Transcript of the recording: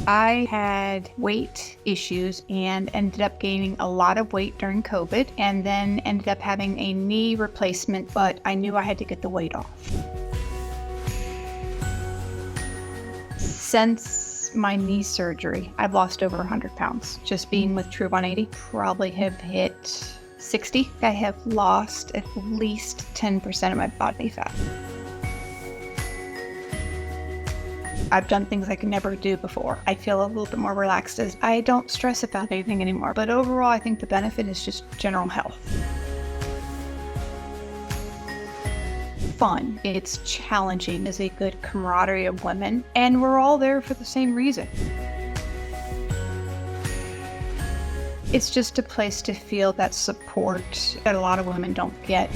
I had weight issues and ended up gaining a lot of weight during COVID and then ended up having a knee replacement, but I knew I had to get the weight off. Since my knee surgery, I've lost over 100 pounds. Just being with True 180, probably have hit 60. I have lost at least 10% of my body fat. I've done things I could never do before. I feel a little bit more relaxed as I don't stress about anything anymore. But overall, I think the benefit is just general health. Fun. It's challenging. There's a good camaraderie of women, and we're all there for the same reason. It's just a place to feel that support that a lot of women don't get.